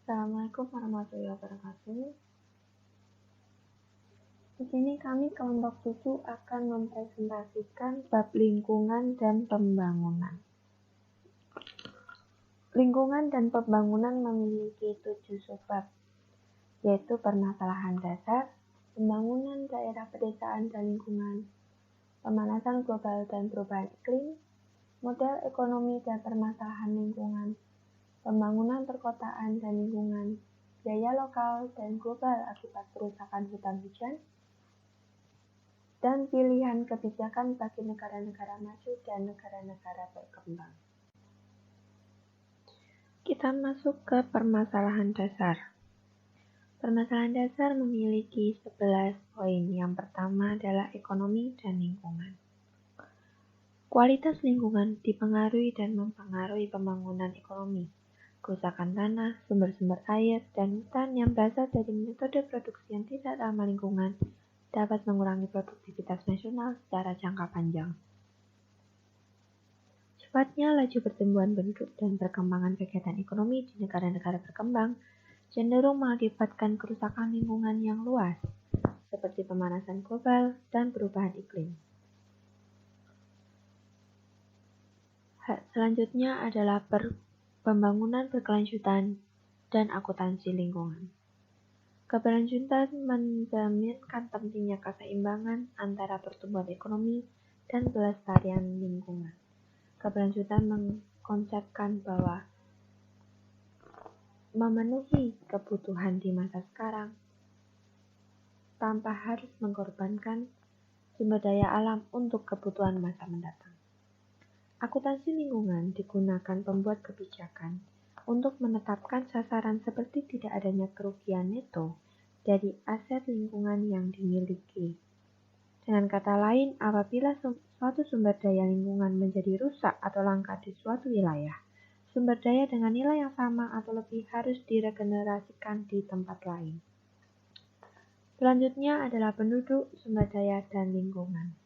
Assalamualaikum warahmatullahi wabarakatuh. Di sini kami kelompok 7 akan mempresentasikan bab lingkungan dan pembangunan. Lingkungan dan pembangunan memiliki 7 subbab, yaitu permasalahan dasar, pembangunan daerah pedesaan dan lingkungan, pemanasan global dan perubahan iklim, model ekonomi dan permasalahan lingkungan, pembangunan perkotaan dan lingkungan, biaya lokal dan global akibat kerusakan hutan hujan, dan pilihan kebijakan bagi negara-negara maju dan negara-negara berkembang. Kita masuk ke permasalahan dasar. Permasalahan dasar memiliki 11 poin. Yang pertama adalah ekonomi dan lingkungan. Kualitas lingkungan dipengaruhi dan mempengaruhi pembangunan ekonomi. Kerusakan tanah, sumber-sumber air, dan hutan yang berasal dari metode produksi yang tidak ramah lingkungan dapat mengurangi produktivitas nasional secara jangka panjang. Cepatnya laju pertumbuhan penduduk dan perkembangan kegiatan ekonomi di negara-negara berkembang cenderung mengakibatkan kerusakan lingkungan yang luas, seperti pemanasan global dan perubahan iklim. Selanjutnya adalah pembangunan berkelanjutan dan akuntansi lingkungan. Keberlanjutan mencerminkan pentingnya keseimbangan antara pertumbuhan ekonomi dan pelestarian lingkungan. Keberlanjutan mengkonsepkan bahwa memenuhi kebutuhan di masa sekarang tanpa harus mengorbankan sumber daya alam untuk kebutuhan masa mendatang. Akuntansi lingkungan digunakan pembuat kebijakan untuk menetapkan sasaran seperti tidak adanya kerugian neto dari aset lingkungan yang dimiliki. Dengan kata lain, apabila suatu sumber daya lingkungan menjadi rusak atau langka di suatu wilayah, sumber daya dengan nilai yang sama atau lebih harus diregenerasikan di tempat lain. Selanjutnya adalah penduduk, sumber daya, dan lingkungan.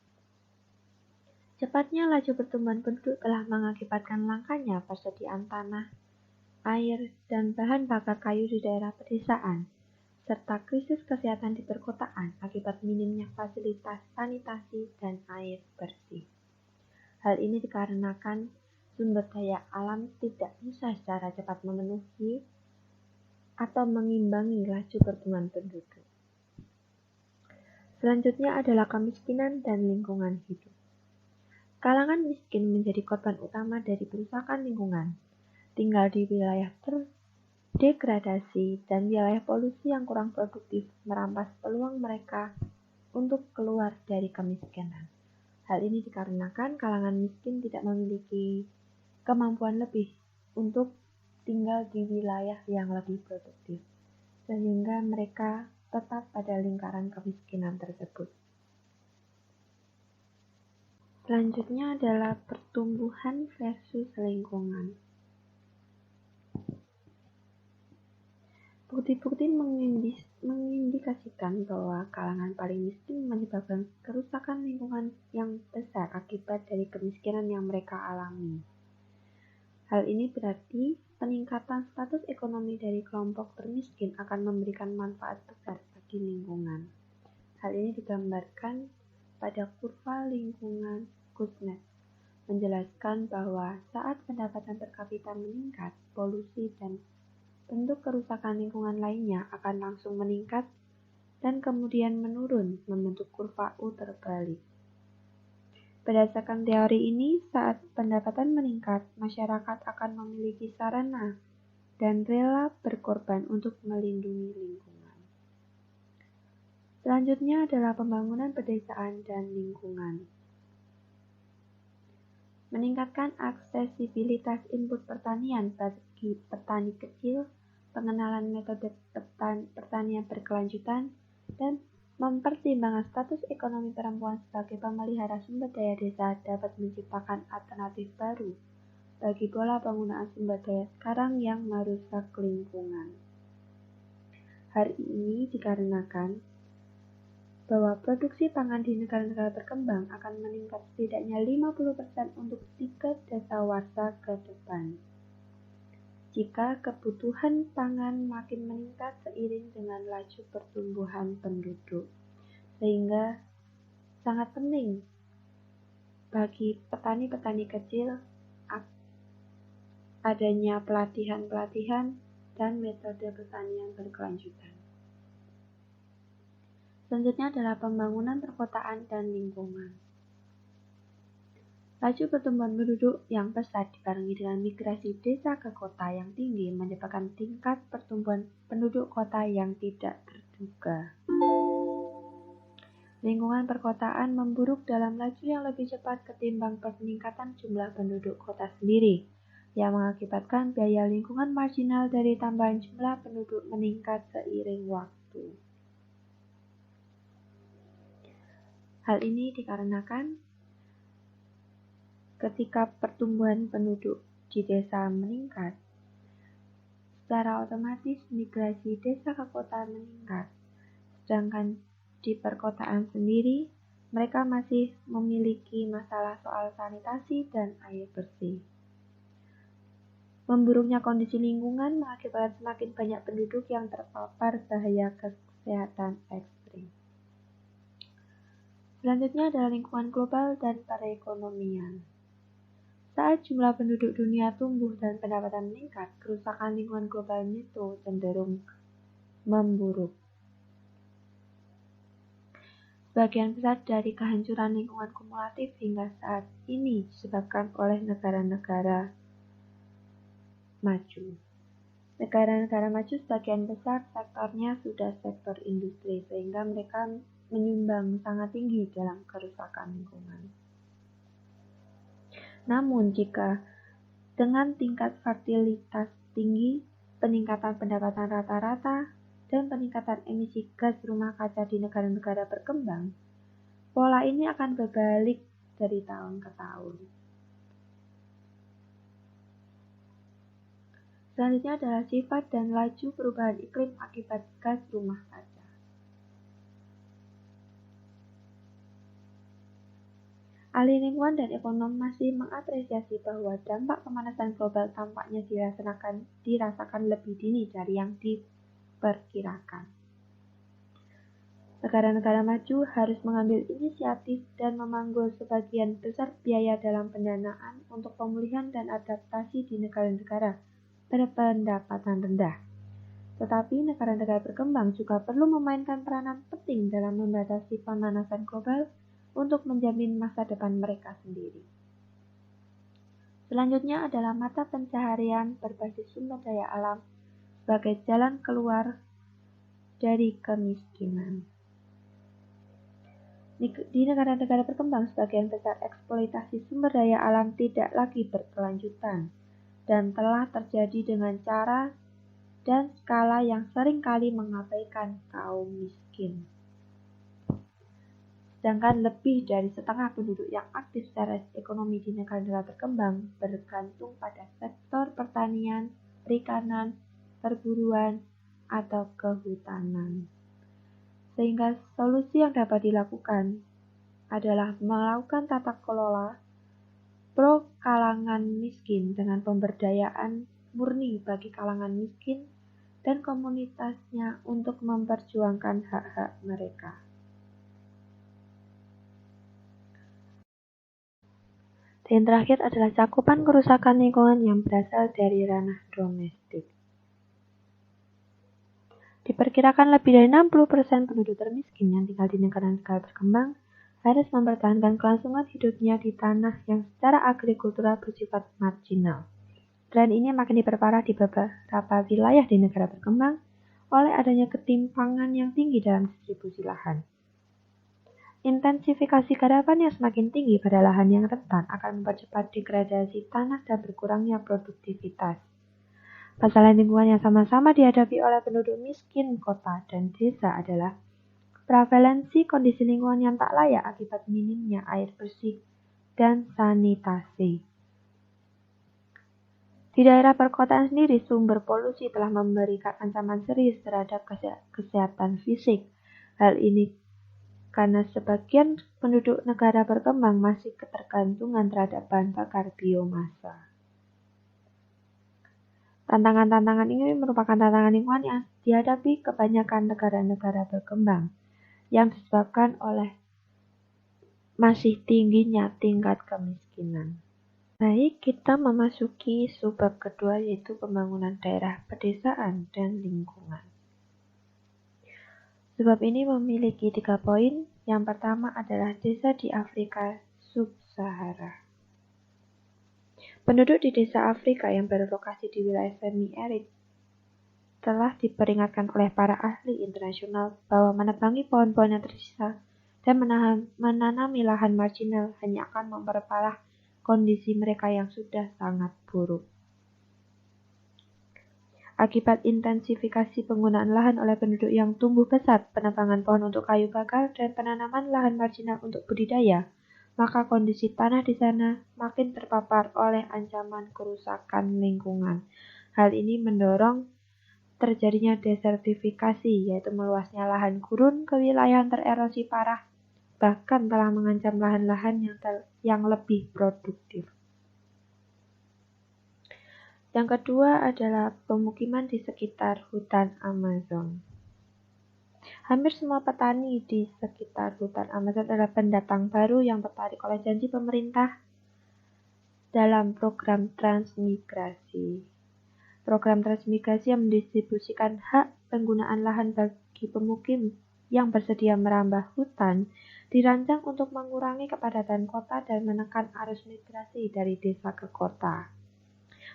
Cepatnya laju pertumbuhan penduduk telah mengakibatkan langkanya persediaan tanah, air, dan bahan bakar kayu di daerah pedesaan, serta krisis kesehatan di perkotaan akibat minimnya fasilitas sanitasi dan air bersih. Hal ini dikarenakan sumber daya alam tidak bisa secara cepat memenuhi atau mengimbangi laju pertumbuhan penduduk. Selanjutnya adalah kemiskinan dan lingkungan hidup. Kalangan miskin menjadi korban utama dari kerusakan lingkungan, tinggal di wilayah terdegradasi dan wilayah polusi yang kurang produktif merampas peluang mereka untuk keluar dari kemiskinan. Hal ini dikarenakan kalangan miskin tidak memiliki kemampuan lebih untuk tinggal di wilayah yang lebih produktif, sehingga mereka tetap pada lingkaran kemiskinan tersebut. Selanjutnya adalah pertumbuhan versus lingkungan. Bukti-bukti mengindikasikan bahwa kalangan paling miskin menyebabkan kerusakan lingkungan yang besar akibat dari kemiskinan yang mereka alami. Hal ini berarti peningkatan status ekonomi dari kelompok termiskin akan memberikan manfaat besar bagi lingkungan. Hal ini digambarkan pada kurva lingkungan Kuznets, menjelaskan bahwa saat pendapatan per kapita meningkat, polusi dan bentuk kerusakan lingkungan lainnya akan langsung meningkat dan kemudian menurun membentuk kurva U terbalik. Berdasarkan teori ini, saat pendapatan meningkat, masyarakat akan memiliki sarana dan rela berkorban untuk melindungi lingkungan. Selanjutnya adalah pembangunan pedesaan dan lingkungan. Meningkatkan aksesibilitas input pertanian bagi petani kecil, pengenalan metode pertanian berkelanjutan, dan mempertimbangkan status ekonomi perempuan sebagai pemelihara sumber daya desa dapat menciptakan alternatif baru bagi pola penggunaan sumber daya sekarang yang merusak lingkungan. Hal ini dikarenakan bahwa produksi pangan di negara-negara berkembang akan meningkat setidaknya 50% untuk 3 dasawarsa ke depan. jika kebutuhan pangan makin meningkat seiring dengan laju pertumbuhan penduduk. Sehingga sangat penting bagi petani-petani kecil adanya pelatihan-pelatihan dan metode pertanian berkelanjutan. Selanjutnya adalah pembangunan perkotaan dan lingkungan. Laju pertumbuhan penduduk yang pesat dibarengi dengan migrasi desa ke kota yang tinggi menyebabkan tingkat pertumbuhan penduduk kota yang tidak terduga. Lingkungan perkotaan memburuk dalam laju yang lebih cepat ketimbang peningkatan jumlah penduduk kota sendiri, yang mengakibatkan biaya lingkungan marginal dari tambahan jumlah penduduk meningkat seiring waktu. Hal ini dikarenakan ketika pertumbuhan penduduk di desa meningkat, secara otomatis migrasi desa ke kota meningkat. Sedangkan di perkotaan sendiri, mereka masih memiliki masalah soal sanitasi dan air bersih. Memburuknya kondisi lingkungan mengakibatkan semakin banyak penduduk yang terpapar bahaya kesehatan ekstrim. Selanjutnya adalah lingkungan global dan perekonomian. Saat jumlah penduduk dunia tumbuh dan pendapatan meningkat, kerusakan lingkungan global itu cenderung memburuk. Sebagian besar dari kehancuran lingkungan kumulatif hingga saat ini disebabkan oleh negara-negara maju. Negara-negara maju sebagian besar sektornya sudah sektor industri, sehingga mereka menyumbang sangat tinggi dalam kerusakan lingkungan. Namun jika dengan tingkat fertilitas tinggi, peningkatan pendapatan rata-rata, dan peningkatan emisi gas rumah kaca di negara-negara berkembang, pola ini akan berbalik dari tahun ke tahun. Selanjutnya adalah sifat dan laju perubahan iklim akibat gas rumah kaca. Ahli lingkungan dan ekonom masih mengapresiasi bahwa dampak pemanasan global tampaknya dirasakan lebih dini dari yang diperkirakan. Negara-negara maju harus mengambil inisiatif dan memanggul sebagian besar biaya dalam pendanaan untuk pemulihan dan adaptasi di negara-negara berpendapatan rendah. Tetapi negara-negara berkembang juga perlu memainkan peranan penting dalam membatasi pemanasan global untuk menjamin masa depan mereka sendiri. Selanjutnya adalah mata pencaharian berbasis sumber daya alam sebagai jalan keluar dari kemiskinan. Di negara-negara berkembang, sebagian besar eksploitasi sumber daya alam tidak lagi berkelanjutan dan telah terjadi dengan cara dan skala yang seringkali mengabaikan kaum miskin. Sedangkan lebih dari setengah penduduk yang aktif secara ekonomi di negara-negara berkembang bergantung pada sektor pertanian, perikanan, perburuan, atau kehutanan. Sehingga solusi yang dapat dilakukan adalah melakukan tata kelola pro kalangan miskin dengan pemberdayaan murni bagi kalangan miskin dan komunitasnya untuk memperjuangkan hak-hak mereka. Dan terakhir adalah cakupan kerusakan lingkungan yang berasal dari ranah domestik. Diperkirakan lebih dari 60% penduduk termiskin yang tinggal di negara-negara berkembang harus mempertahankan kelangsungan hidupnya di tanah yang secara agrikultural bersifat marginal. Tren ini makin diperparah di beberapa wilayah di negara berkembang oleh adanya ketimpangan yang tinggi dalam distribusi lahan. Intensifikasi garapan yang semakin tinggi pada lahan yang rentan akan mempercepat degradasi tanah dan berkurangnya produktivitas. Masalah lingkungan yang sama-sama dihadapi oleh penduduk miskin kota dan desa adalah prevalensi kondisi lingkungan yang tak layak akibat minimnya air bersih dan sanitasi. Di daerah perkotaan sendiri, sumber polusi telah memberikan ancaman serius terhadap kesehatan fisik. Hal ini karena sebagian penduduk negara berkembang masih ketergantungan terhadap bahan bakar biomasa. Tantangan-tantangan ini merupakan tantangan lingkungan yang dihadapi kebanyakan negara-negara berkembang yang disebabkan oleh masih tingginya tingkat kemiskinan. Baik, kita memasuki subbab kedua yaitu pembangunan daerah pedesaan dan lingkungan. Subbab ini memiliki 3 poin. Yang pertama adalah desa di Afrika Sub-Sahara. Penduduk di desa Afrika yang berlokasi di wilayah semi-arid telah diperingatkan oleh para ahli internasional bahwa menebangi pohon-pohon yang tersisa dan menanami lahan marginal hanya akan memperparah kondisi mereka yang sudah sangat buruk. Akibat intensifikasi penggunaan lahan oleh penduduk yang tumbuh pesat, penebangan pohon untuk kayu bakar, dan penanaman lahan marginal untuk budidaya, maka kondisi tanah di sana makin terpapar oleh ancaman kerusakan lingkungan. Hal ini mendorong terjadinya desertifikasi, yaitu meluasnya lahan gurun ke wilayah tererosi parah, bahkan telah mengancam lahan-lahan yang lebih produktif. Yang kedua adalah pemukiman di sekitar hutan Amazon. Hampir semua petani di sekitar hutan Amazon adalah pendatang baru yang tertarik oleh janji pemerintah dalam program transmigrasi. Program transmigrasi yang mendistribusikan hak penggunaan lahan bagi pemukim yang bersedia merambah hutan dirancang untuk mengurangi kepadatan kota dan menekan arus migrasi dari desa ke kota.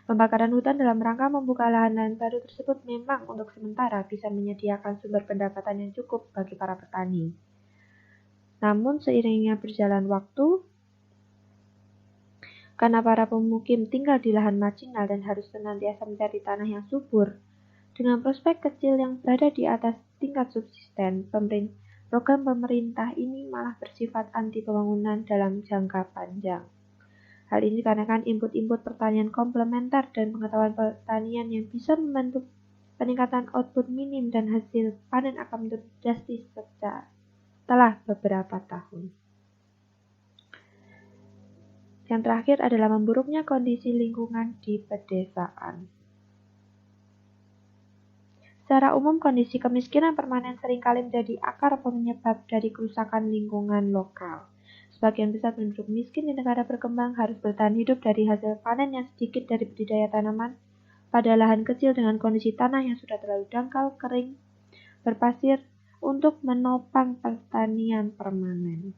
Pembakaran hutan dalam rangka membuka lahan-lahan baru tersebut memang untuk sementara bisa menyediakan sumber pendapatan yang cukup bagi para petani. Namun seiringnya berjalan waktu, karena para pemukim tinggal di lahan marginal dan harus senantiasa mencari tanah yang subur, dengan prospek kecil yang berada di atas tingkat subsisten, program pemerintah ini malah bersifat anti pembangunan dalam jangka panjang. Hal ini dikarenakan input-input pertanian komplementer dan pengetahuan pertanian yang bisa membantu peningkatan output minim dan hasil panen akan menurun drastis setelah beberapa tahun. Yang terakhir adalah memburuknya kondisi lingkungan di pedesaan. Secara umum, kondisi kemiskinan permanen seringkali menjadi akar penyebab dari kerusakan lingkungan lokal. Sebagian besar penduduk miskin di negara berkembang harus bertahan hidup dari hasil panen yang sedikit dari budidaya tanaman pada lahan kecil dengan kondisi tanah yang sudah terlalu dangkal, kering, berpasir untuk menopang pertanian permanen.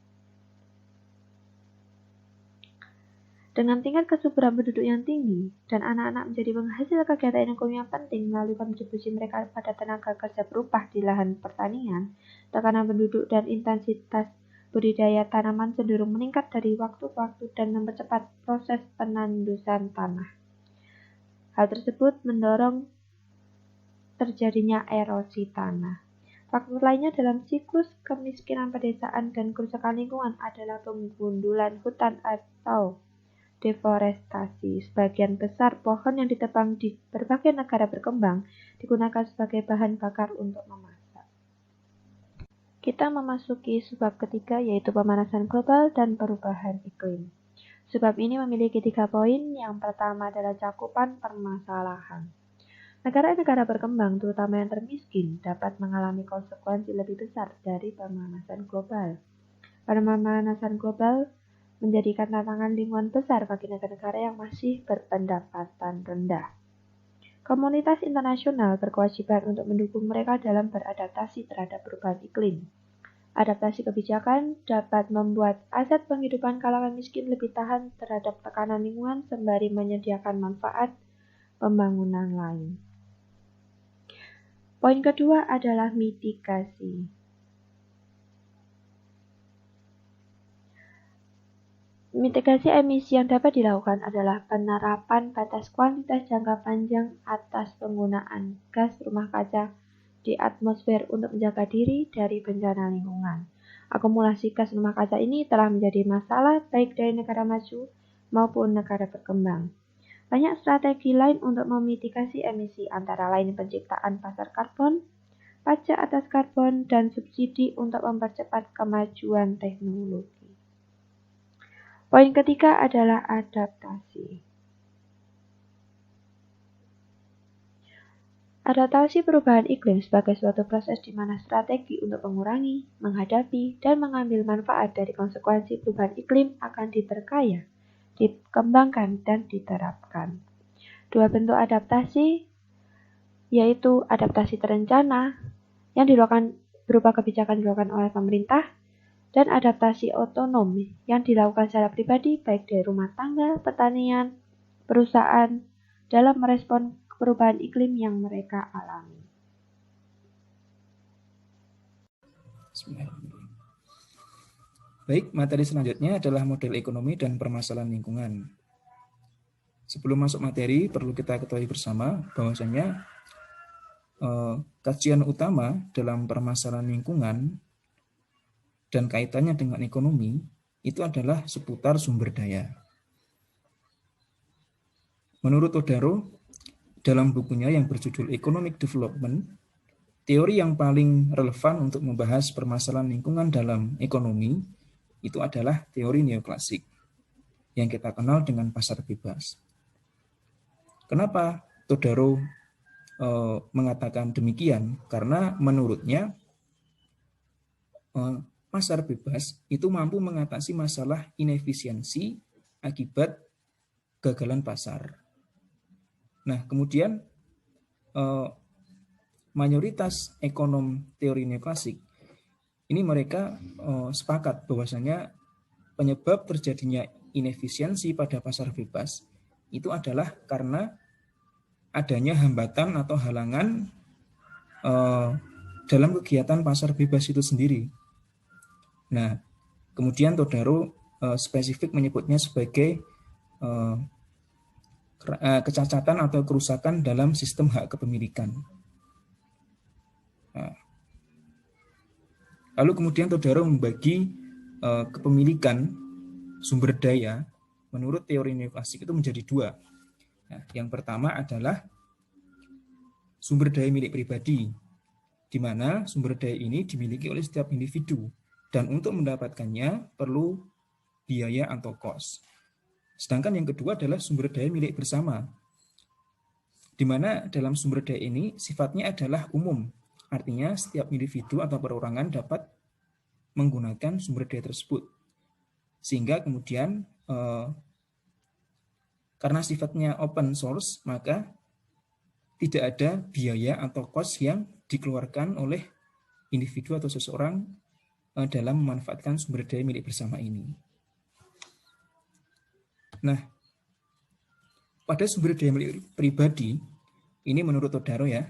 Dengan tingkat kesuburan penduduk yang tinggi dan anak-anak menjadi penghasil kegiatan ekonomi yang penting melalui kontribusi mereka pada tenaga kerja berupah di lahan pertanian, tekanan penduduk dan intensitas budidaya tanaman cenderung meningkat dari waktu ke waktu dan mempercepat proses penandusan tanah. Hal tersebut mendorong terjadinya erosi tanah. Faktor lainnya dalam siklus kemiskinan pedesaan dan kerusakan lingkungan adalah penggundulan hutan atau deforestasi. Sebagian besar pohon yang ditebang di berbagai negara berkembang digunakan sebagai bahan bakar untuk memasak. Kita memasuki subbab ketiga yaitu pemanasan global dan perubahan iklim. Subbab ini memiliki 3 poin. Yang pertama adalah cakupan permasalahan. Negara-negara berkembang, terutama yang termiskin, dapat mengalami konsekuensi lebih besar dari pemanasan global. Pemanasan global menjadikan tantangan lingkungan besar bagi negara-negara yang masih berpendapatan rendah. Komunitas internasional berkewajiban untuk mendukung mereka dalam beradaptasi terhadap perubahan iklim. Adaptasi kebijakan dapat membuat aset penghidupan kalangan miskin lebih tahan terhadap tekanan lingkungan sembari menyediakan manfaat pembangunan lain. Poin kedua adalah mitigasi. Mitigasi emisi yang dapat dilakukan adalah penerapan batas kuantitas jangka panjang atas penggunaan gas rumah kaca di atmosfer untuk menjaga diri dari bencana lingkungan. Akumulasi gas rumah kaca ini telah menjadi masalah baik dari negara maju maupun negara berkembang. Banyak strategi lain untuk memitigasi emisi, antara lain penciptaan pasar karbon, pajak atas karbon, dan subsidi untuk mempercepat kemajuan teknologi. Poin ketiga adalah adaptasi. Adaptasi perubahan iklim sebagai suatu proses di mana strategi untuk mengurangi, menghadapi, dan mengambil manfaat dari konsekuensi perubahan iklim akan diperkaya, dikembangkan, dan diterapkan. Dua bentuk adaptasi yaitu adaptasi terencana yang dilakukan berupa kebijakan dilakukan oleh pemerintah dan adaptasi otonom yang dilakukan secara pribadi baik dari rumah tangga, pertanian, perusahaan dalam merespon perubahan iklim yang mereka alami. Baik, materi selanjutnya adalah model ekonomi dan permasalahan lingkungan. Sebelum masuk materi, perlu kita ketahui bersama bahwasanya kajian utama dalam permasalahan lingkungan dan kaitannya dengan ekonomi itu adalah seputar sumber daya. Menurut Todaro, dalam bukunya yang berjudul Economic Development, teori yang paling relevan untuk membahas permasalahan lingkungan dalam ekonomi itu adalah teori neoklasik yang kita kenal dengan pasar bebas. Kenapa Todaro mengatakan demikian? Karena menurutnya pasar bebas itu mampu mengatasi masalah inefisiensi akibat kegagalan pasar. Nah, kemudian mayoritas ekonom teori neoklasik ini mereka sepakat bahwasanya penyebab terjadinya inefisiensi pada pasar bebas itu adalah karena adanya hambatan atau halangan dalam kegiatan pasar bebas itu sendiri. Nah, kemudian Todaro spesifik menyebutnya sebagai kecacatan atau kerusakan dalam sistem hak kepemilikan. Nah, lalu kemudian Todaro membagi kepemilikan sumber daya menurut teori neoklasik itu menjadi dua. Nah, yang pertama adalah sumber daya milik pribadi, di mana sumber daya ini dimiliki oleh setiap individu dan untuk mendapatkannya perlu biaya atau cost. Sedangkan yang kedua adalah sumber daya milik bersama, di mana dalam sumber daya ini sifatnya adalah umum, artinya setiap individu atau perorangan dapat menggunakan sumber daya tersebut. Sehingga kemudian karena sifatnya open source, maka tidak ada biaya atau cost yang dikeluarkan oleh individu atau seseorang dalam memanfaatkan sumber daya milik bersama ini. Nah, pada sumber daya milik pribadi, ini menurut Todaro ya,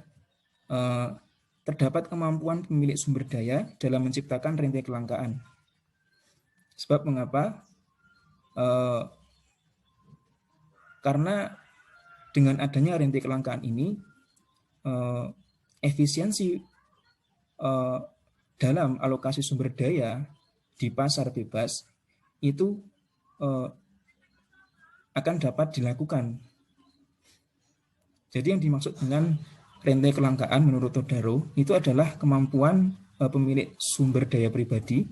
terdapat kemampuan pemilik sumber daya dalam menciptakan rantai kelangkaan. Sebab mengapa? Karena dengan adanya rantai kelangkaan ini, efisiensi dalam alokasi sumber daya di pasar bebas itu akan dapat dilakukan. Jadi yang dimaksud dengan rantai kelangkaan menurut Todaro itu adalah kemampuan pemilik sumber daya pribadi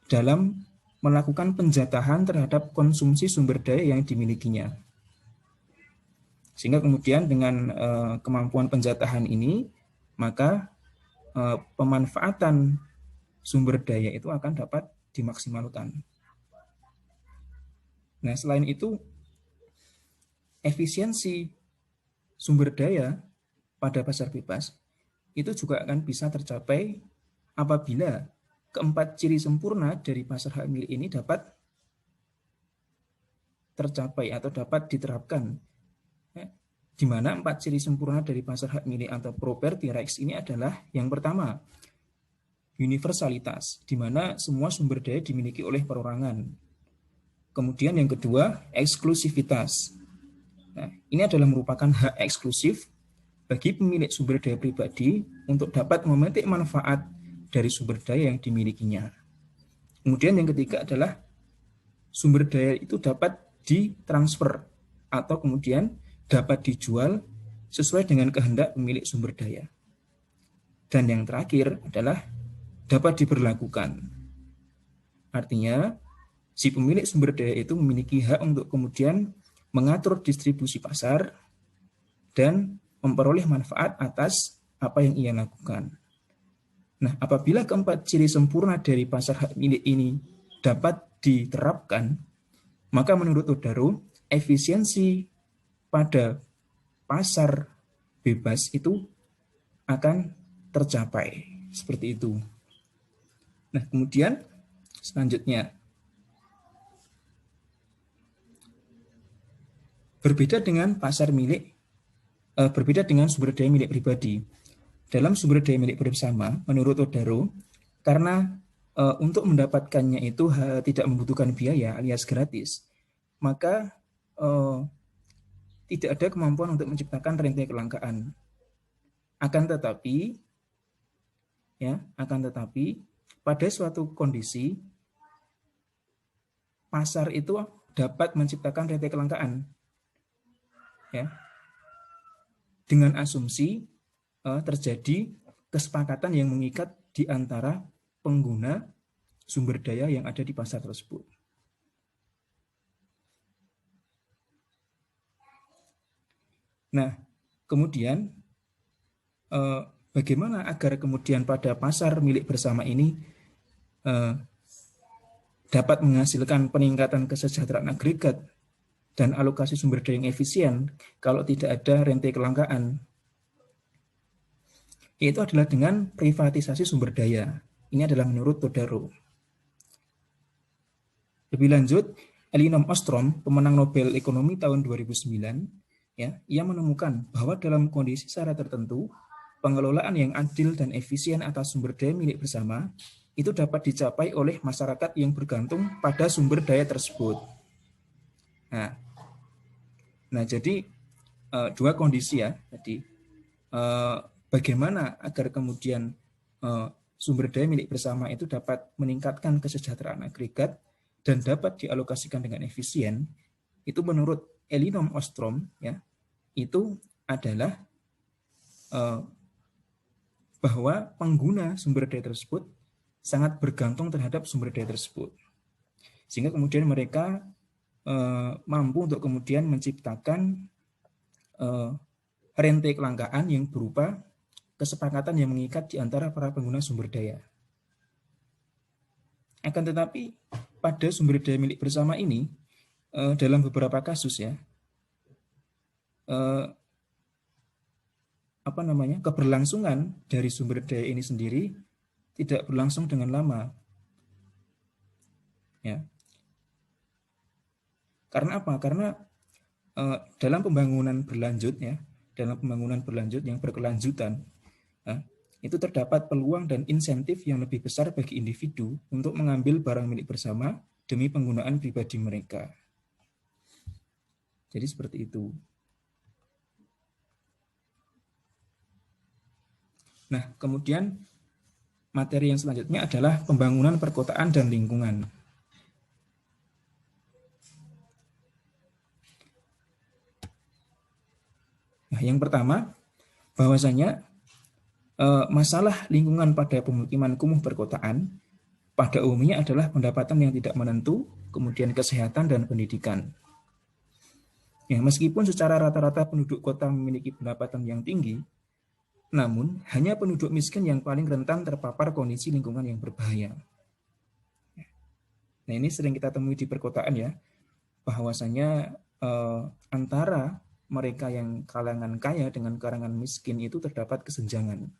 dalam melakukan penjatahan terhadap konsumsi sumber daya yang dimilikinya. Sehingga kemudian dengan kemampuan penjatahan ini, maka pemanfaatan sumber daya itu akan dapat dimaksimalkan. Nah, selain itu, efisiensi sumber daya pada pasar bebas itu juga akan bisa tercapai apabila keempat ciri sempurna dari pasar hak milik ini dapat tercapai atau dapat diterapkan. Di mana 4 ciri sempurna dari pasar hak milik atau property rights ini adalah yang pertama, universalitas, di mana semua sumber daya dimiliki oleh perorangan. Kemudian yang kedua, eksklusivitas. Nah, ini adalah merupakan hak eksklusif bagi pemilik sumber daya pribadi untuk dapat memetik manfaat dari sumber daya yang dimilikinya. Kemudian yang ketiga adalah sumber daya itu dapat ditransfer atau kemudian dapat dijual sesuai dengan kehendak pemilik sumber daya. Dan yang terakhir adalah dapat diberlakukan. Artinya, si pemilik sumber daya itu memiliki hak untuk kemudian mengatur distribusi pasar dan memperoleh manfaat atas apa yang ia lakukan. Nah, apabila keempat ciri sempurna dari pasar hak milik ini dapat diterapkan, maka menurut Todaro, efisiensi pada pasar bebas itu akan tercapai. Seperti itu. Nah, kemudian selanjutnya, berbeda dengan sumber daya milik pribadi. Dalam sumber daya milik bersama, menurut Todaro, karena untuk mendapatkannya itu tidak membutuhkan biaya alias gratis, maka tidak ada kemampuan untuk menciptakan rantai kelangkaan. Akan tetapi pada suatu kondisi pasar itu dapat menciptakan rantai kelangkaan, ya, dengan asumsi terjadi kesepakatan yang mengikat di antara pengguna sumber daya yang ada di pasar tersebut. Nah, kemudian bagaimana agar kemudian pada pasar milik bersama ini dapat menghasilkan peningkatan kesejahteraan agregat dan alokasi sumber daya yang efisien kalau tidak ada rantai kelangkaan? Yaitu adalah dengan privatisasi sumber daya. Ini adalah menurut Todaro. Lebih lanjut, Elinor Ostrom, pemenang Nobel Ekonomi tahun 2009, ia menemukan bahwa dalam kondisi secara tertentu, pengelolaan yang adil dan efisien atas sumber daya milik bersama itu dapat dicapai oleh masyarakat yang bergantung pada sumber daya tersebut. Nah, jadi dua kondisi ya tadi. Bagaimana agar kemudian sumber daya milik bersama itu dapat meningkatkan kesejahteraan agregat dan dapat dialokasikan dengan efisien, itu menurut Elinor Ostrom, ya, itu adalah bahwa pengguna sumber daya tersebut sangat bergantung terhadap sumber daya tersebut, sehingga kemudian mereka mampu untuk kemudian menciptakan rantai kelangkaan yang berupa kesepakatan yang mengikat di antara para pengguna sumber daya. Akan tetapi pada sumber daya milik bersama ini, dalam beberapa kasus ya, keberlangsungan dari sumber daya ini sendiri tidak berlangsung dengan lama. Ya. Karena apa? Karena dalam pembangunan berlanjut ya, dalam pembangunan berlanjut yang berkelanjutan, itu terdapat peluang dan insentif yang lebih besar bagi individu untuk mengambil barang milik bersama demi penggunaan pribadi mereka. Jadi seperti itu. Nah, kemudian materi yang selanjutnya adalah pembangunan perkotaan dan lingkungan. Nah, yang pertama, bahwasanya masalah lingkungan pada pemukiman kumuh perkotaan pada umumnya adalah pendapatan yang tidak menentu, kemudian kesehatan dan pendidikan. Ya, meskipun secara rata-rata penduduk kota memiliki pendapatan yang tinggi, namun hanya penduduk miskin yang paling rentan terpapar kondisi lingkungan yang berbahaya. Nah, ini sering kita temui di perkotaan ya, bahwasanya antara mereka yang kalangan kaya dengan kalangan miskin itu terdapat kesenjangan.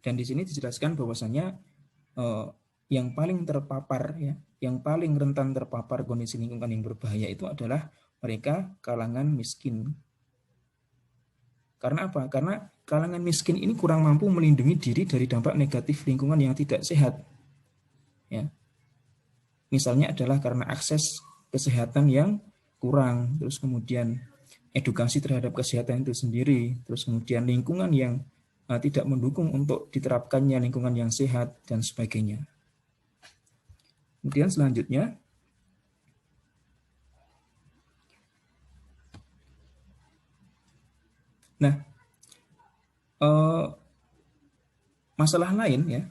Dan di sini dijelaskan bahwasanya yang paling terpapar ya, yang paling rentan terpapar kondisi lingkungan yang berbahaya itu adalah mereka kalangan miskin. Karena apa? Karena kalangan miskin ini kurang mampu melindungi diri dari dampak negatif lingkungan yang tidak sehat. Ya. Misalnya adalah karena akses kesehatan yang kurang, terus kemudian edukasi terhadap kesehatan itu sendiri, terus kemudian lingkungan yang tidak mendukung untuk diterapkannya lingkungan yang sehat, dan sebagainya. Kemudian selanjutnya, nah, masalah lain ya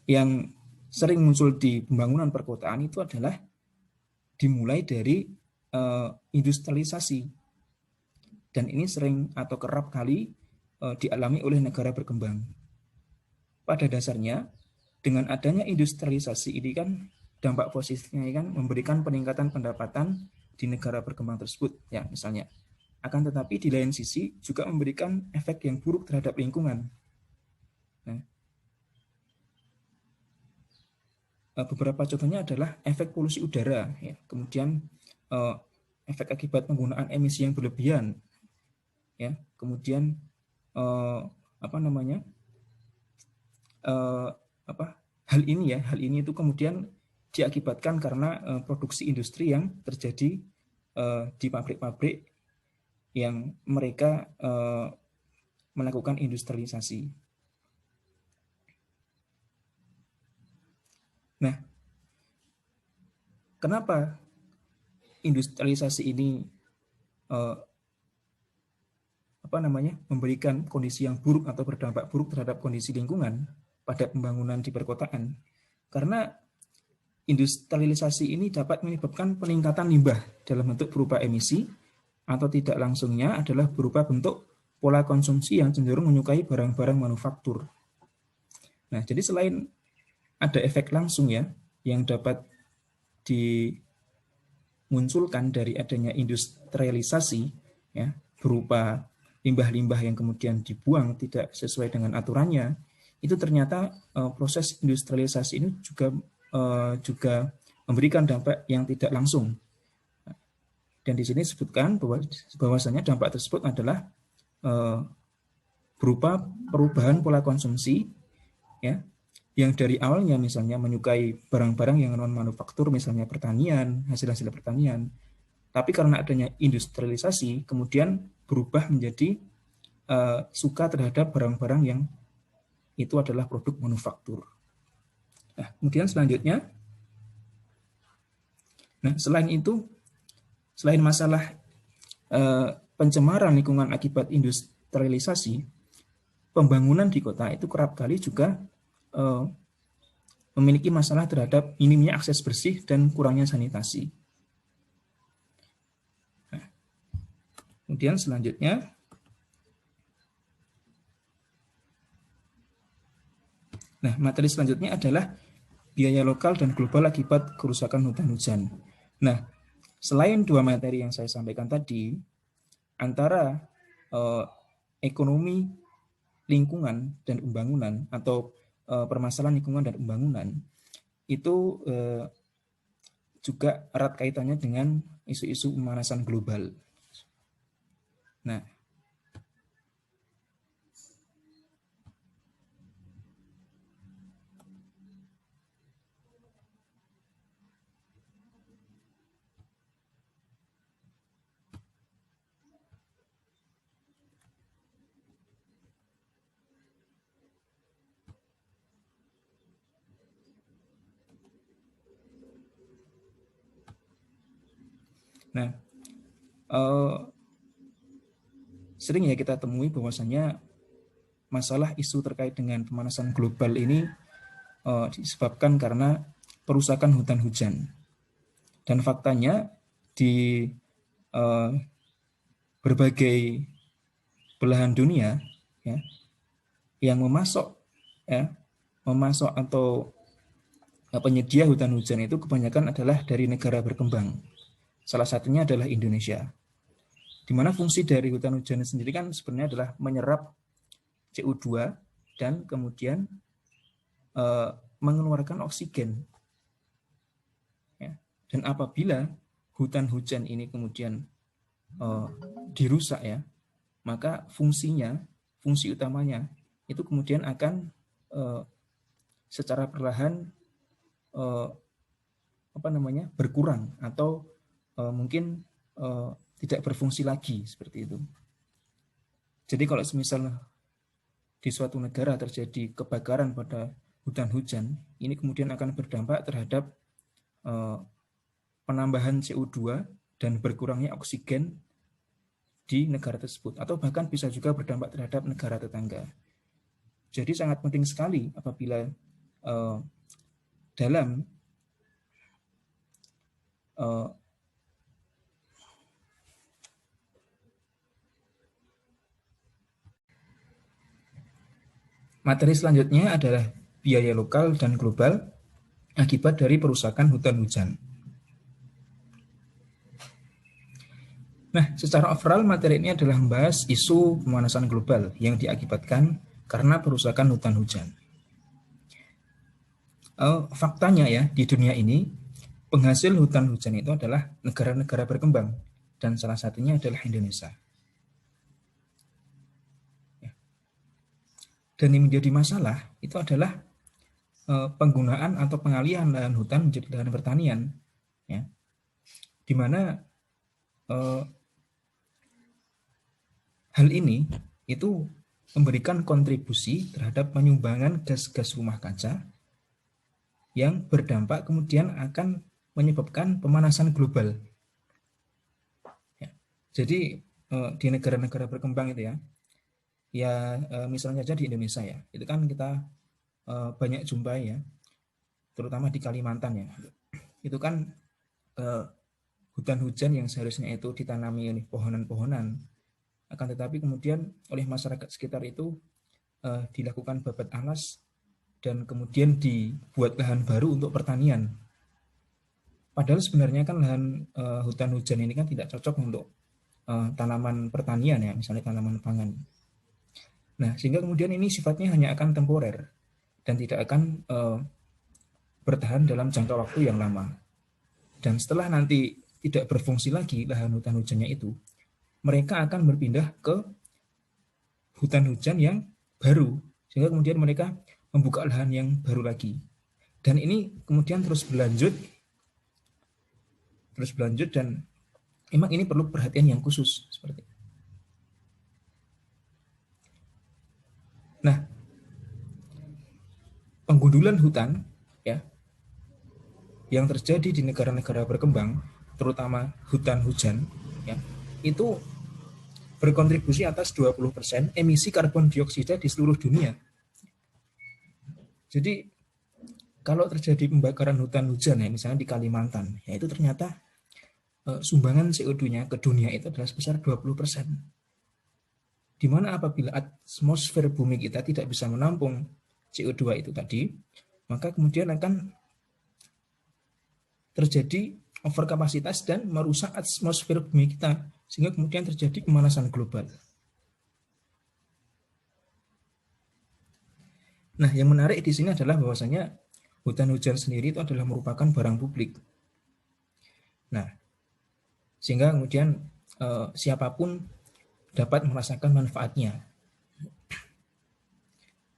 yang sering muncul di pembangunan perkotaan itu adalah dimulai dari industrialisasi, dan ini sering atau kerap kali dialami oleh negara berkembang. Pada dasarnya, dengan adanya industrialisasi ini kan dampak positifnya kan memberikan peningkatan pendapatan di negara berkembang tersebut, ya misalnya. Akan tetapi di lain sisi juga memberikan efek yang buruk terhadap lingkungan. Nah, beberapa contohnya adalah efek polusi udara, ya. Kemudian efek akibat penggunaan emisi yang berlebihan, ya. Kemudian hal ini itu kemudian diakibatkan karena produksi industri yang terjadi di pabrik-pabrik yang mereka melakukan industrialisasi. Nah, kenapa industrialisasi ini memberikan kondisi yang buruk atau berdampak buruk terhadap kondisi lingkungan pada pembangunan di perkotaan? Karena industrialisasi ini dapat menyebabkan peningkatan limbah dalam bentuk berupa emisi, atau tidak langsungnya adalah berupa bentuk pola konsumsi yang cenderung menyukai barang-barang manufaktur. Nah, jadi selain ada efek langsung ya yang dapat dimunculkan dari adanya industrialisasi, ya, berupa limbah-limbah yang kemudian dibuang tidak sesuai dengan aturannya, itu ternyata proses industrialisasi ini juga memberikan dampak yang tidak langsung. Dan di sini disebutkan bahwasanya dampak tersebut adalah berupa perubahan pola konsumsi, ya, yang dari awalnya misalnya menyukai barang-barang yang non manufaktur, misalnya pertanian, hasil-hasil pertanian, tapi karena adanya industrialisasi kemudian berubah menjadi suka terhadap barang-barang yang itu adalah produk manufaktur. Nah, kemudian selanjutnya, selain masalah pencemaran lingkungan akibat industrialisasi, pembangunan di kota itu kerap kali juga memiliki masalah terhadap minimnya akses bersih dan kurangnya sanitasi. Nah, kemudian selanjutnya, materi selanjutnya adalah biaya lokal dan global akibat kerusakan hutan hujan. Nah, selain dua materi yang saya sampaikan tadi, antara ekonomi lingkungan dan pembangunan atau permasalahan lingkungan dan pembangunan itu juga erat kaitannya dengan isu-isu pemanasan global. Nah, sering ya kita temui bahwasanya masalah isu terkait dengan pemanasan global ini disebabkan karena perusakan hutan hujan. Dan faktanya di berbagai belahan dunia, ya, yang memasok atau penyedia hutan hujan itu kebanyakan adalah dari negara berkembang. Salah satunya adalah Indonesia. Di mana fungsi dari hutan hujan sendiri kan sebenarnya adalah menyerap CO2 dan kemudian mengeluarkan oksigen. Ya. Dan apabila hutan hujan ini kemudian dirusak, ya, maka fungsi utamanya itu kemudian akan secara perlahan berkurang atau mungkin tidak berfungsi lagi seperti itu. Jadi kalau semisal di suatu negara terjadi kebakaran pada hutan hujan, ini kemudian akan berdampak terhadap penambahan CO2 dan berkurangnya oksigen di negara tersebut, atau bahkan bisa juga berdampak terhadap negara tetangga. Jadi sangat penting sekali apabila dalam Materi selanjutnya adalah biaya lokal dan global akibat dari perusakan hutan hujan. Nah, secara overall materi ini adalah membahas isu pemanasan global yang diakibatkan karena perusakan hutan hujan. Faktanya ya, di dunia ini penghasil hutan hujan itu adalah negara-negara berkembang dan salah satunya adalah Indonesia. Dan yang menjadi masalah itu adalah penggunaan atau pengalihan lahan hutan menjadi lahan pertanian, ya, di mana hal ini itu memberikan kontribusi terhadap penyumbangan gas-gas rumah kaca yang berdampak kemudian akan menyebabkan pemanasan global. Ya. Jadi di negara-negara berkembang itu ya misalnya saja di Indonesia ya, itu kan kita banyak jumpai ya, terutama di Kalimantan ya, itu kan hutan hujan yang seharusnya itu ditanami oleh pohonan-pohonan, akan tetapi kemudian oleh masyarakat sekitar itu dilakukan babat alas dan kemudian dibuat lahan baru untuk pertanian. Padahal sebenarnya kan lahan hutan hujan ini kan tidak cocok untuk tanaman pertanian ya, misalnya tanaman pangan. Nah, sehingga kemudian ini sifatnya hanya akan temporer dan tidak akan bertahan dalam jangka waktu yang lama. Dan setelah nanti tidak berfungsi lagi lahan hutan hujannya itu, mereka akan berpindah ke hutan hujan yang baru, sehingga kemudian mereka membuka lahan yang baru lagi. Dan ini kemudian terus berlanjut dan memang ini perlu perhatian yang khusus seperti itu. Nah, penggundulan hutan ya yang terjadi di negara-negara berkembang, terutama hutan hujan ya, itu berkontribusi atas 20% emisi karbon dioksida di seluruh dunia. Jadi kalau terjadi pembakaran hutan hujan ya, misalnya di Kalimantan, ya itu ternyata sumbangan CO2-nya ke dunia itu adalah sebesar 20%. Di mana apabila atmosfer bumi kita tidak bisa menampung CO2 itu tadi, maka kemudian akan terjadi overkapasitas dan merusak atmosfer bumi kita, sehingga kemudian terjadi pemanasan global. Nah, yang menarik di sini adalah bahwasanya hutan hujan sendiri itu adalah merupakan barang publik. Nah, sehingga kemudian siapapun dapat merasakan manfaatnya.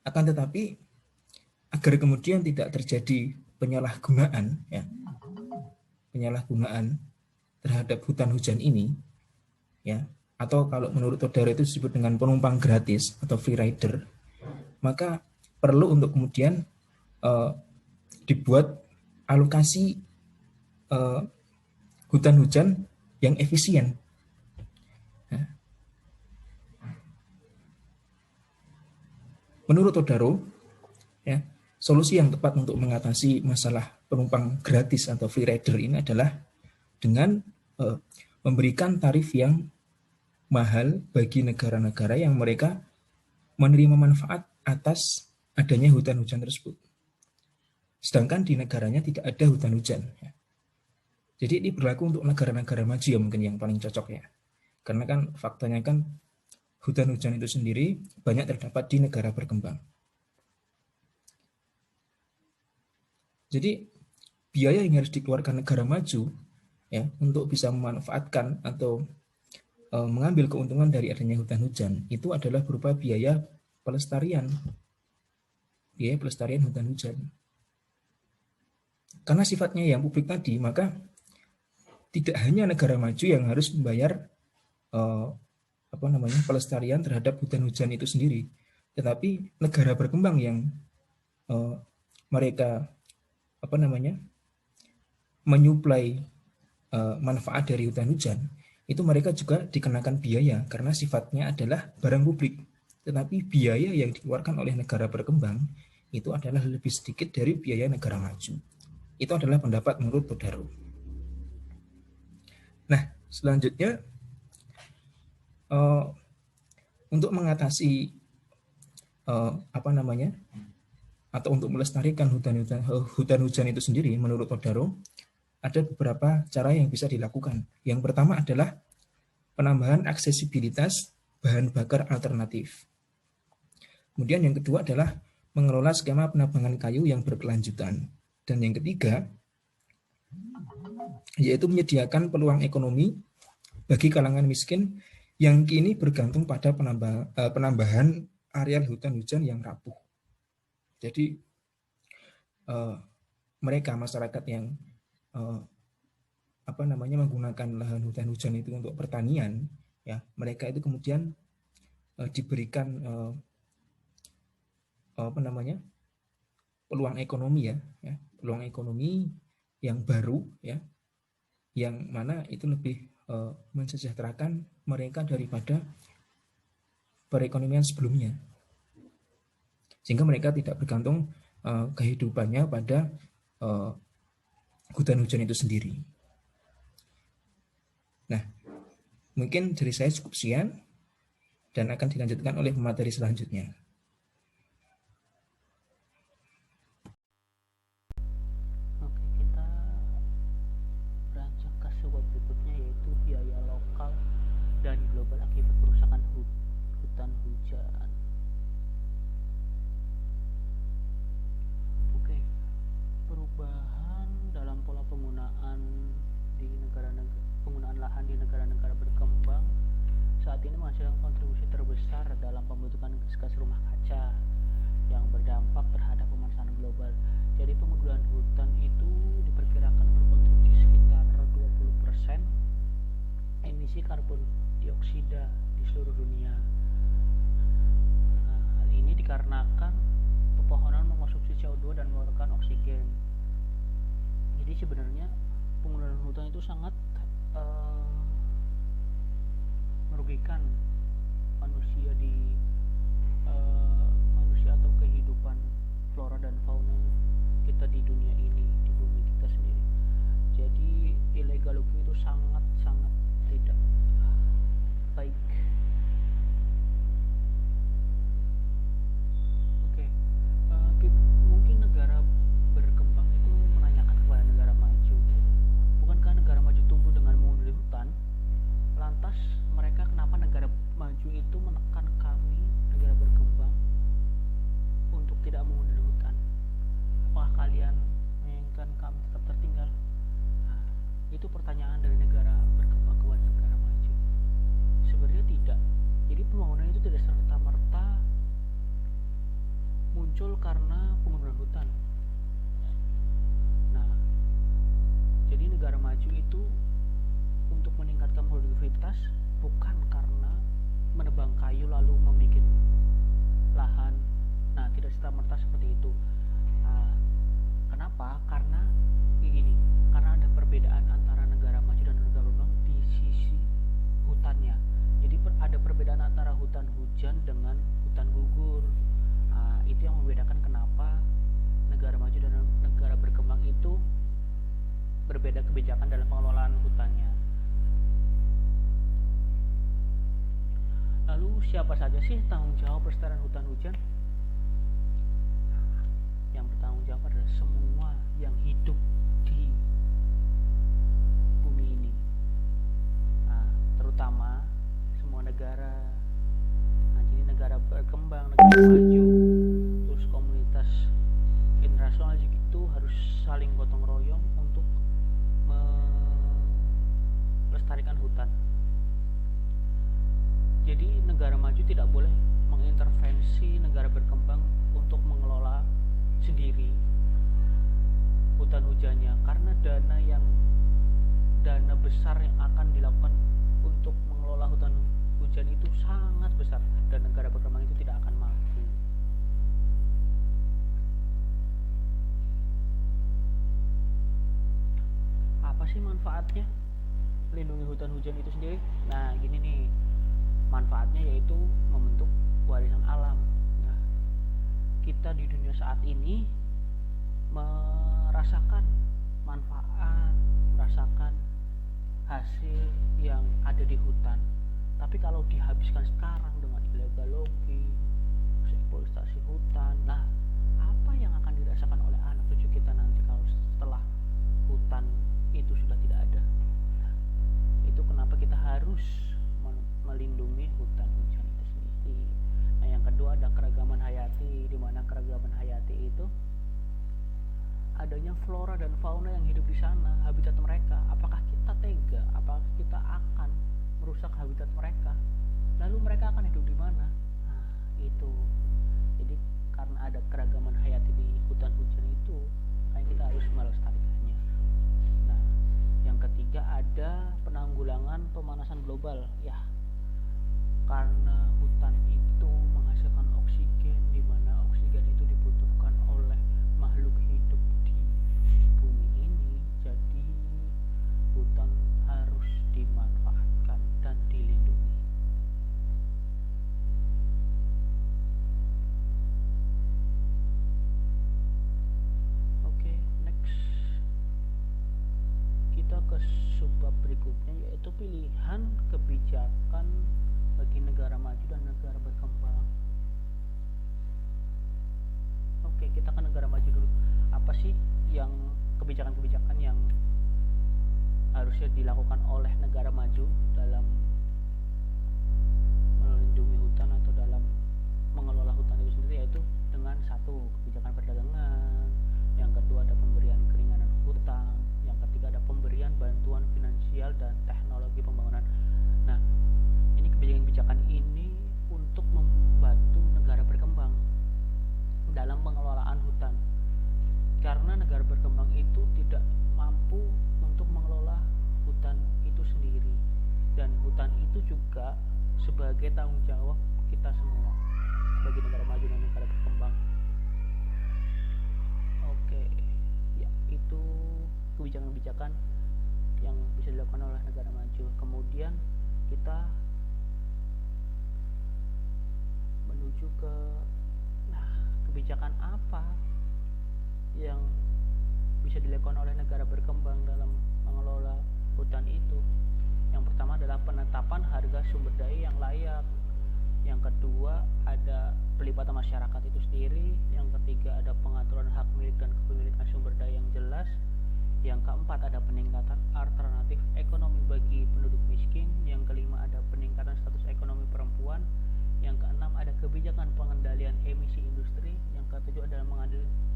Akan tetapi agar kemudian tidak terjadi penyalahgunaan terhadap hutan hujan ini ya, atau kalau menurut Todaro itu disebut dengan penumpang gratis atau free rider, maka perlu untuk kemudian dibuat alokasi hutan hujan yang efisien. Menurut Todaro, ya, solusi yang tepat untuk mengatasi masalah penumpang gratis atau free rider ini adalah dengan memberikan tarif yang mahal bagi negara-negara yang mereka menerima manfaat atas adanya hutan hujan tersebut. Sedangkan di negaranya tidak ada hutan hujan. Ya. Jadi ini berlaku untuk negara-negara maju ya mungkin yang paling cocok ya. Karena kan faktanya kan hutan hujan itu sendiri banyak terdapat di negara berkembang. Jadi biaya yang harus dikeluarkan negara maju ya untuk bisa memanfaatkan atau mengambil keuntungan dari adanya hutan hujan itu adalah berupa biaya pelestarian hutan hujan. Karena sifatnya yang publik tadi, maka tidak hanya negara maju yang harus membayar pelestarian terhadap hutan hujan itu sendiri, tetapi negara berkembang yang mereka menyuplai manfaat dari hutan hujan, itu mereka juga dikenakan biaya karena sifatnya adalah barang publik. Tetapi biaya yang dikeluarkan oleh negara berkembang itu adalah lebih sedikit dari biaya negara maju. Itu adalah pendapat menurut Todaro. Nah, selanjutnya untuk mengatasi apa namanya, atau untuk melestarikan hutan hujan itu sendiri, menurut Todaro ada beberapa cara yang bisa dilakukan. Yang pertama adalah penambahan aksesibilitas bahan bakar alternatif. Kemudian yang kedua adalah mengelola skema penambangan kayu yang berkelanjutan. Dan yang ketiga, yaitu menyediakan peluang ekonomi bagi kalangan miskin yang kini bergantung pada penambahan areal hutan hujan yang rapuh. Jadi mereka masyarakat yang menggunakan lahan hutan hujan itu untuk pertanian, ya mereka itu kemudian diberikan peluang ekonomi ya, peluang ekonomi yang baru ya, yang mana itu lebih mensejahterakan mereka daripada perekonomian sebelumnya, sehingga mereka tidak bergantung kehidupannya pada hutan hujan itu sendiri. Nah, mungkin dari saya cukup sekian dan akan dilanjutkan oleh materi selanjutnya. Oke, kita beranjak ke sebuah berikutnya, yaitu biaya lokal dan global akibat kerusakan hutan hujan. Oke, perubahan dalam pola penggunaan lahan di negara-negara berkembang saat ini menghasilkan kontribusi terbesar dalam pembentukan gas rumah kaca yang berdampak terhadap pemanasan global. Jadi penggunaan hutan itu diperkirakan berkontribusi sekitar 20% emisi karbon dioksida di seluruh dunia. Hal ini dikarenakan pepohonan mengonsumsi CO2 dan mengeluarkan oksigen. Jadi sebenarnya penggunaan hutan itu sangat merugikan manusia atau kehidupan flora dan fauna kita di dunia ini, di bumi kita sendiri. Jadi illegal logging itu sangat tidak baik. Oke, mungkin negara berkembang itu menanyakan kepada negara maju, bukankah negara maju tumbuh dengan mengunjungi hutan? Lantas mereka kenapa negara maju itu menekan kami negara berkembang untuk tidak mengunjungi hutan? Apakah kalian menginginkan kami tetap tertinggal? Nah, itu pertanyaan dari negara berkembang kepada negara maju. Sebenarnya tidak. Jadi pembangunan itu tidak serta-merta muncul karena penggunaan hutan. Nah, jadi negara maju itu untuk meningkatkan produktivitas bukan karena menebang kayu lalu membuat lahan. Nah, tidak serta-merta seperti itu. Kenapa? Karena karena ada perbedaan antara negara maju dan negara berkembang di sisi hutannya. Jadi ada perbedaan antara hutan hujan dengan hutan gugur. Itu yang membedakan kenapa negara maju dan negara berkembang itu berbeda kebijakan dalam pengelolaan hutannya. Lalu siapa saja sih tanggung jawab pelestarian hutan hujan? Yang bertanggung jawab adalah semua yang hidup di bumi ini, terutama semua negara. Jadi negara berkembang, negara maju, terus komunitas internasional itu harus saling gotong royong untuk melestarikan hutan. Jadi negara maju tidak boleh mengintervensi negara berkembang untuk mengelola sendiri hutan hujannya, karena dana besar yang akan dilakukan untuk mengelola hutan hujan itu sangat besar dan negara berkembang itu tidak akan mampu. Apa sih manfaatnya melindungi hutan hujan itu sendiri? Nah, gini nih manfaatnya, yaitu membentuk warisan alam. Nah, kita di dunia saat ini merasakan manfaat, merasakan hasil yang ada di hutan. Tapi kalau dihabiskan sekarang dengan illegal logging, deforestasi hutan. Nah, apa yang akan dirasakan oleh anak cucu kita nanti kalau setelah hutan itu sudah tidak ada? Nah, itu kenapa kita harus melindungi hutan hujan itu sendiri. Nah, yang kedua ada keragaman hayati, di mana keragaman hayati itu adanya flora dan fauna yang hidup di sana, habitat mereka. Apakah kita tega? Apakah kita akan merusak habitat mereka? Lalu mereka akan hidup di mana? Nah, itu. Jadi karena ada keragaman hayati di hutan hujan itu, makanya kita harus melestarikannya. Nah, yang ketiga ada penanggulangan pemanasan global. Ya, karena hutan itu menghasilkan oksigen, di mana oksigen itu dibutuhkan oleh makhluk hidup di bumi ini, jadi hutan harus dimanfaatkan dan dilindungi. Oke, next. Kita ke subbab berikutnya, yaitu pilihan kebijakan bagi negara maju dan negara berkembang. Oke, kita ke negara maju dulu. Apa sih yang kebijakan-kebijakan yang harusnya dilakukan oleh negara maju dalam melindungi hutan atau dalam mengelola hutan itu sendiri, yaitu dengan satu, kebijakan perdagangan, yang kedua ada pemberian keringanan hutang, yang ketiga ada pemberian bantuan finansial dan teknologi pembangunan. Nah, ini kebijakan-kebijakan ini untuk membantu negara berkembang dalam pengelolaan hutan, karena negara berkembang itu tidak mampu untuk mengelola hutan itu sendiri, dan hutan itu juga sebagai tanggung jawab kita semua bagi negara maju dan negara berkembang. Oke, ya itu kebijakan-kebijakan yang bisa dilakukan oleh negara maju. Kemudian kita menuju ke kebijakan apa yang bisa dilakukan oleh negara berkembang dalam mengelola hutan itu. Yang pertama adalah penetapan harga sumber daya yang layak. Yang kedua ada pelibatan masyarakat itu sendiri. Yang ketiga ada pengaturan hak milik dan kepemilikan sumber daya yang jelas. Yang keempat ada peningkatan alternatif ekonomi bagi penduduk miskin. Yang kelima ada peningkatan status ekonomi perempuan. Yang keenam ada kebijakan pengendalian emisi industri. Yang ketujuh adalah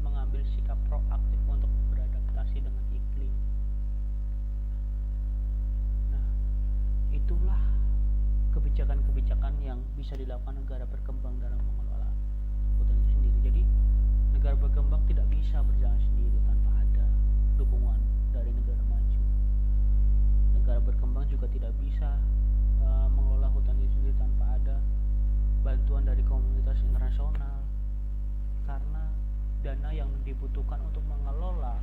mengambil sikap proaktif untuk beradaptasi dengan iklim. Nah, itulah kebijakan-kebijakan yang bisa dilakukan negara berkembang dalam mengelola hutan itu sendiri. Jadi negara berkembang tidak bisa berjalan sendiri tanpa ada dukungan dari negara maju. Negara berkembang juga tidak bisa mengelola hutan itu sendiri tanpa ada bantuan dari komunitas internasional, karena dana yang dibutuhkan untuk mengelola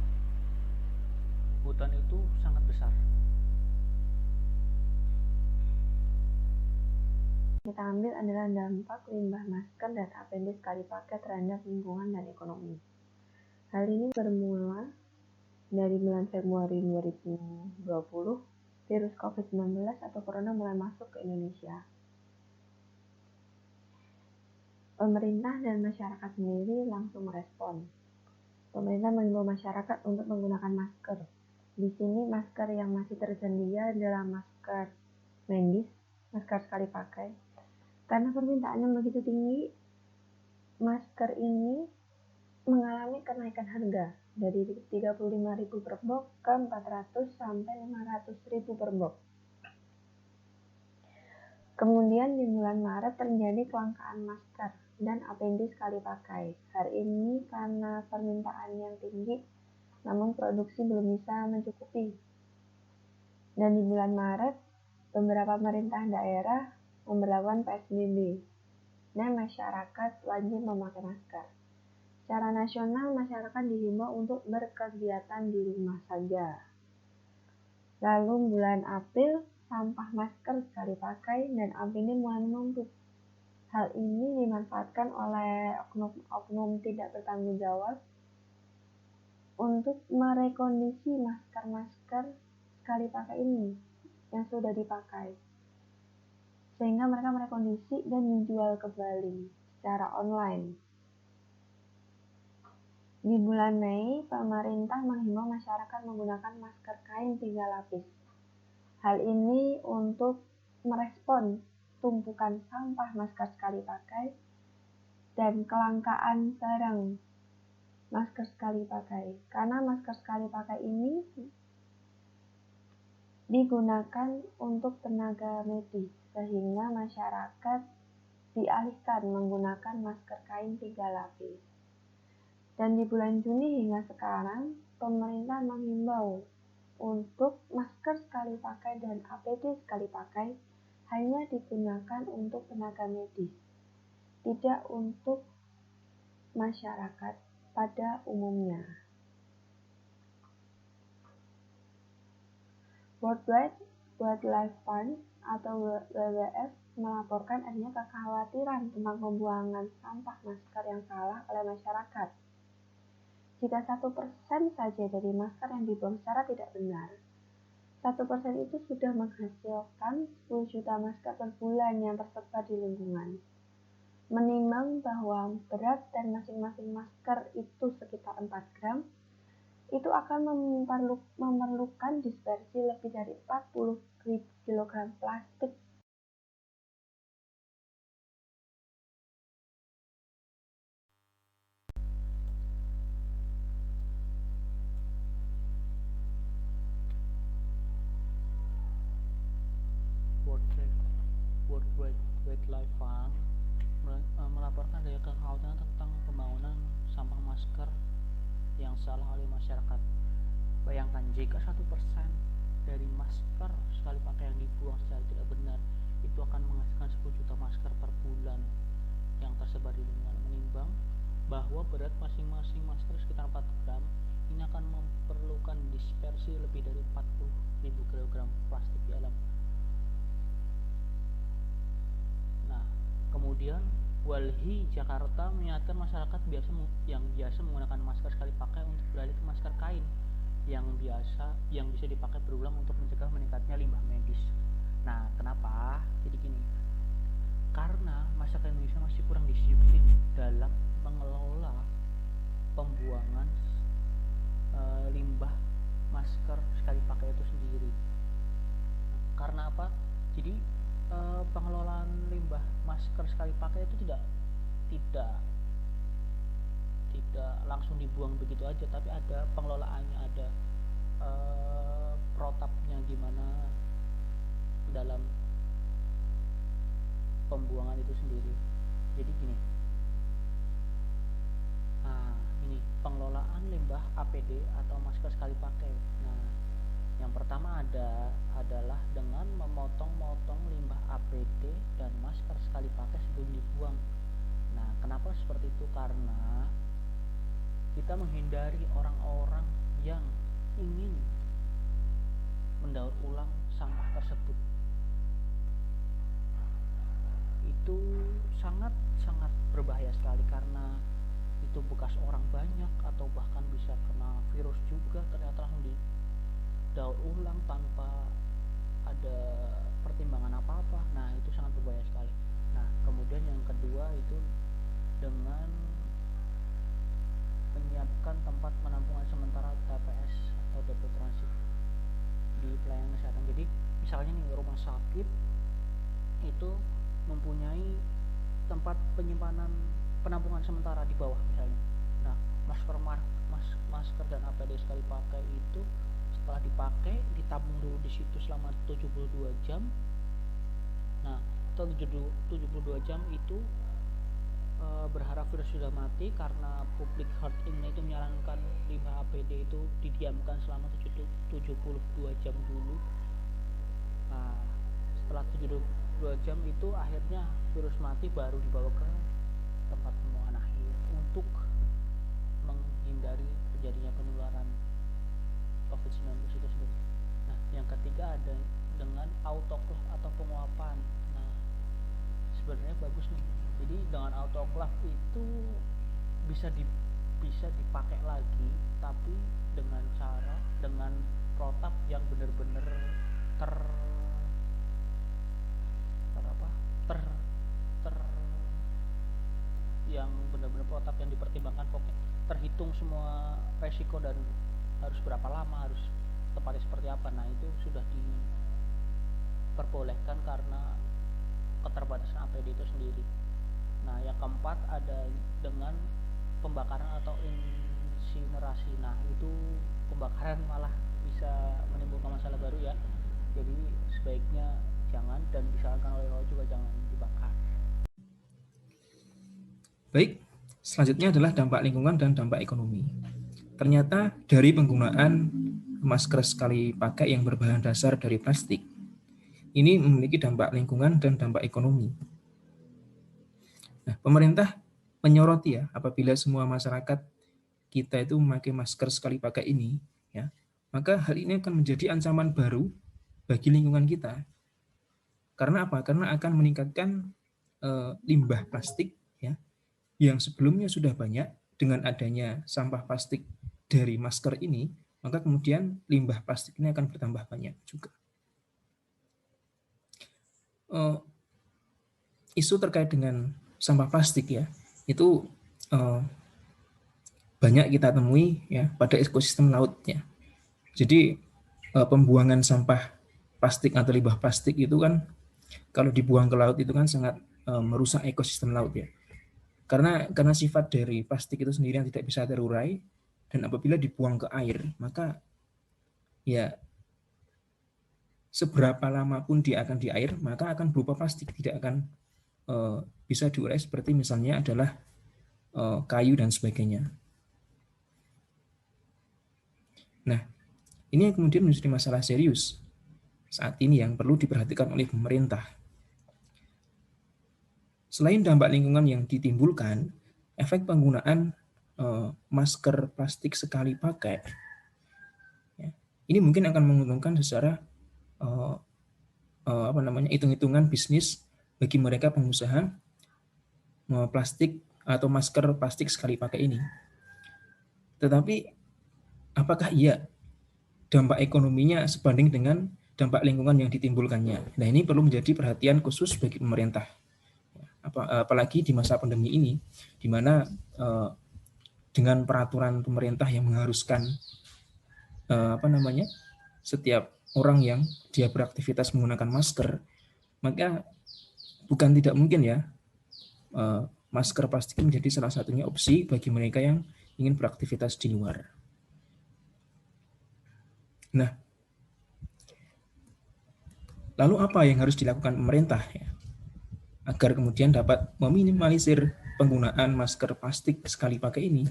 hutan itu sangat besar. Kita ambil adalah dampak limbah masker dan APD sekali pakai terhadap lingkungan dan ekonomi. Hal ini bermula dari bulan Februari 2020, virus COVID-19 atau Corona mulai masuk ke Indonesia. Pemerintah dan masyarakat sendiri langsung merespon. Pemerintah mengimbau masyarakat untuk menggunakan masker. Di sini masker yang masih tersedia adalah masker medis, masker sekali pakai. Karena permintaannya begitu tinggi, masker ini mengalami kenaikan harga dari 35.000 per box ke 400 sampai 500.000 per box. Kemudian di bulan Maret terjadi kelangkaan masker dan APD sekali pakai. Hal ini karena permintaan yang tinggi, namun produksi belum bisa mencukupi. Dan di bulan Maret, beberapa pemerintah daerah memberlakukan PSBB dan masyarakat wajib memakai masker. Secara nasional, masyarakat dihimbau untuk berkegiatan di rumah saja. Lalu bulan April, sampah masker sekali pakai dan APD mulai menumpuk. Hal ini dimanfaatkan oleh oknum-oknum tidak bertanggung jawab untuk merekondisi masker-masker sekali pakai ini yang sudah dipakai, sehingga mereka merekondisi dan menjual kembali. secara online. Di bulan Mei, pemerintah menghimbau masyarakat menggunakan masker kain 3 lapis. Hal ini untuk merespon tumpukan sampah masker sekali pakai dan kelangkaan barang masker sekali pakai. Karena masker sekali pakai ini digunakan untuk tenaga medis, sehingga masyarakat dialihkan menggunakan masker kain 3 lapis. Dan di bulan Juni hingga sekarang, pemerintah menghimbau untuk masker sekali pakai dan APD sekali pakai hanya digunakan untuk tenaga medis, tidak untuk masyarakat pada umumnya. World Wildlife Fund atau WWF melaporkan adanya kekhawatiran tentang pembuangan sampah masker yang salah oleh masyarakat. Jika 1% saja dari masker yang dibuang secara tidak benar, 1% itu sudah menghasilkan 10 juta masker per bulan yang tersebar di lingkungan. Menimbang bahwa berat dan masing-masing masker itu sekitar 4 gram, itu akan memerlukan dispersi lebih dari 40 kg plastik. World Wildlife Fund melaporkan adanya kekhawatiran tentang pembangunan sampah masker yang salah oleh masyarakat. Bayangkan jika 1% dari masker sekali pakai yang dibuang secara tidak benar, itu akan menghasilkan 10 juta masker per bulan yang tersebar di lingkungan. Menimbang bahwa berat masing-masing masker sekitar 4 gram, ini akan memerlukan dispersi lebih dari 40.000 kg plastik di alam. Nah, kemudian Walhi Jakarta mengingatkan masyarakat yang biasa menggunakan masker sekali pakai untuk beralih ke masker kain yang bisa dipakai berulang untuk mencegah meningkatnya limbah medis. Nah, kenapa? Jadi gini, karena masyarakat Indonesia masih kurang disiplin dalam mengelola pembuangan limbah masker sekali pakai itu sendiri. Karena apa? Jadi pengelolaan limbah masker sekali pakai itu tidak langsung dibuang begitu aja, tapi ada pengelolaannya, ada protapnya gimana dalam pembuangan itu sendiri. Jadi gini, ini pengelolaan limbah APD atau masker sekali pakai. Nah, yang pertama adalah dengan memotong-motong limbah APD dan masker sekali pakai sebelum dibuang. Nah, kenapa seperti itu? Karena kita menghindari orang-orang yang ingin mendaur ulang sampah tersebut. Itu sangat berbahaya sekali, karena itu bekas orang banyak atau bahkan bisa kena virus juga ternyata langsung didaur ulang tanpa ada pertimbangan apa-apa. Nah, itu sangat berbahaya sekali. Nah, kemudian yang kedua itu dengan menyiapkan tempat penampungan sementara TPS atau depo transit di pelayanan kesehatan. Jadi misalnya nih, rumah sakit itu mempunyai tempat penyimpanan penampungan sementara di bawah misalnya. Nah, masker dan APD sekali pakai itu setelah dipakai ditabung dulu di situ selama 72 jam. Nah, setelah 72 jam itu berharap virus sudah mati, karena Public Health England itu menyarankan limbah APD itu didiamkan selama 72 jam dulu. Nah, setelah 72 jam itu akhirnya virus mati, baru dibawa ke tempat pembuangan akhir untuk menghindari terjadinya penularan COVID-19 itu sendiri. Nah, yang ketiga ada dengan autoclave atau penguapan. Nah, sebenarnya bagus nih. Jadi dengan autoclave itu bisa dipakai lagi, tapi dengan protap yang benar-benar benar-benar protap yang dipertimbangkan, pokoknya terhitung semua resiko dan harus berapa lama, harus tepatnya seperti apa. Nah itu sudah diperbolehkan karena keterbatasan APD itu sendiri. Nah yang keempat ada dengan pembakaran atau insinerasi. Nah itu pembakaran malah bisa menimbulkan masalah baru ya, jadi sebaiknya jangan, dan disarankan oleh WHO juga jangan dibakar. Baik, selanjutnya adalah dampak lingkungan dan dampak ekonomi. Ternyata dari penggunaan masker sekali pakai yang berbahan dasar dari plastik, ini memiliki dampak lingkungan dan dampak ekonomi. Nah, pemerintah menyoroti ya, apabila semua masyarakat kita itu memakai masker sekali pakai ini, ya, maka hal ini akan menjadi ancaman baru bagi lingkungan kita. Karena apa? Karena akan meningkatkan limbah plastik ya, yang sebelumnya sudah banyak. Dengan adanya sampah plastik dari masker ini, maka kemudian limbah plastik ini akan bertambah banyak juga. Isu terkait dengan sampah plastik ya, itu banyak kita temui ya pada ekosistem laut ya. Jadi pembuangan sampah plastik atau limbah plastik itu kan kalau dibuang ke laut itu kan sangat merusak ekosistem laut ya. Karena sifat dari plastik itu sendiri yang tidak bisa terurai, dan apabila dibuang ke air, maka ya seberapa lama pun dia akan di air, maka akan berupa plastik, tidak akan bisa diurai seperti misalnya adalah kayu dan sebagainya. Nah, ini yang kemudian menjadi masalah serius saat ini yang perlu diperhatikan oleh pemerintah. Selain dampak lingkungan yang ditimbulkan, efek penggunaan masker plastik sekali pakai, ya, ini mungkin akan menguntungkan secara hitung-hitungan bisnis bagi mereka pengusaha plastik atau masker plastik sekali pakai ini. Tetapi apakah iya dampak ekonominya sebanding dengan dampak lingkungan yang ditimbulkannya? Nah, ini perlu menjadi perhatian khusus bagi pemerintah. Apalagi di masa pandemi ini, di mana dengan peraturan pemerintah yang mengharuskan setiap orang yang dia beraktivitas menggunakan masker, maka bukan tidak mungkin ya masker plastik menjadi salah satunya opsi bagi mereka yang ingin beraktivitas di luar. Nah, lalu apa yang harus dilakukan pemerintah ya, agar kemudian dapat meminimalisir penggunaan masker plastik sekali pakai ini?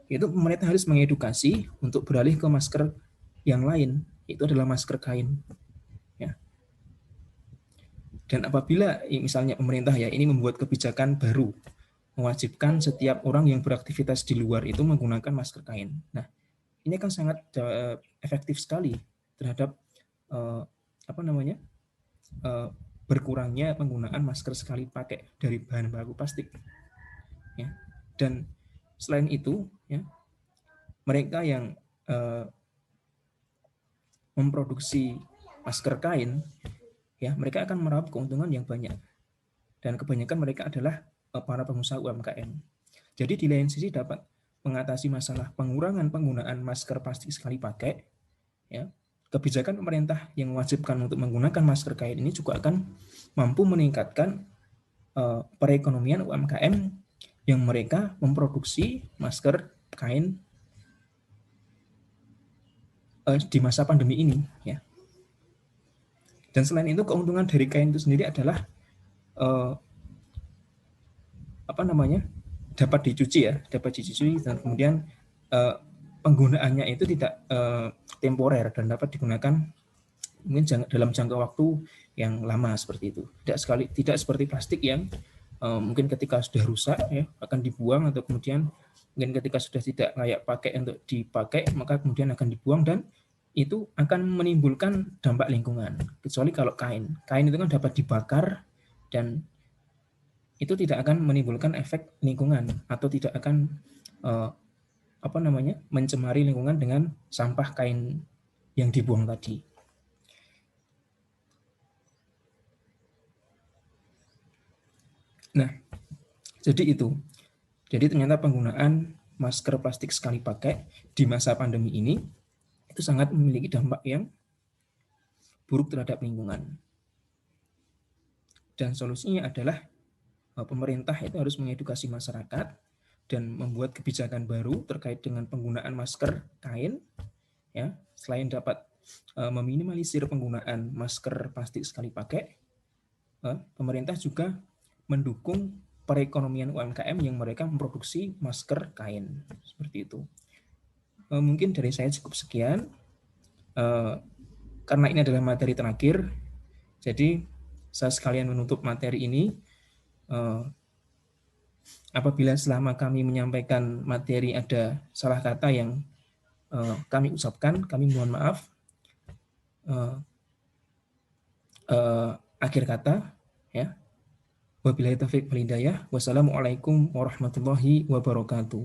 Yaitu pemerintah harus mengedukasi untuk beralih ke masker yang lain, itu adalah masker kain. Ya. Dan apabila misalnya pemerintah ya ini membuat kebijakan baru, mewajibkan setiap orang yang beraktivitas di luar itu menggunakan masker kain. Nah, ini kan sangat efektif sekali terhadap berkurangnya penggunaan masker sekali pakai dari bahan baku plastik. Ya. Dan selain itu, ya, mereka yang memproduksi masker kain, ya, mereka akan meraup keuntungan yang banyak. Dan kebanyakan mereka adalah para pengusaha UMKM. Jadi di lain sisi dapat mengatasi masalah pengurangan penggunaan masker plastik sekali pakai, ya. Kebijakan pemerintah yang mewajibkan untuk menggunakan masker kain ini juga akan mampu meningkatkan perekonomian UMKM yang mereka memproduksi masker kain di masa pandemi ini, ya. Dan selain itu keuntungan dari kain itu sendiri adalah dapat dicuci dan kemudian penggunaannya itu tidak temporer dan dapat digunakan mungkin dalam jangka waktu yang lama seperti itu. Tidak seperti plastik yang mungkin ketika sudah rusak ya akan dibuang, atau kemudian mungkin ketika sudah tidak layak pakai untuk dipakai maka kemudian akan dibuang, dan itu akan menimbulkan dampak lingkungan. Kecuali kalau kain itu kan dapat dibakar dan itu tidak akan menimbulkan efek lingkungan atau tidak akan mencemari lingkungan dengan sampah kain yang dibuang tadi. Nah, jadi itu Jadi ternyata penggunaan masker plastik sekali pakai di masa pandemi ini itu sangat memiliki dampak yang buruk terhadap lingkungan. Dan solusinya adalah pemerintah itu harus mengedukasi masyarakat dan membuat kebijakan baru terkait dengan penggunaan masker kain. Ya, selain dapat meminimalisir penggunaan masker plastik sekali pakai, pemerintah juga mendukung perekonomian UMKM yang mereka memproduksi masker kain seperti itu. Mungkin dari saya cukup sekian. Karena ini adalah materi terakhir, jadi saya sekalian menutup materi ini. Apabila selama kami menyampaikan materi ada salah kata yang kami ucapkan, kami mohon maaf. Akhir kata, ya. Wabillahi taufiq wal hidayah. Wassalamualaikum warahmatullahi wabarakatuh.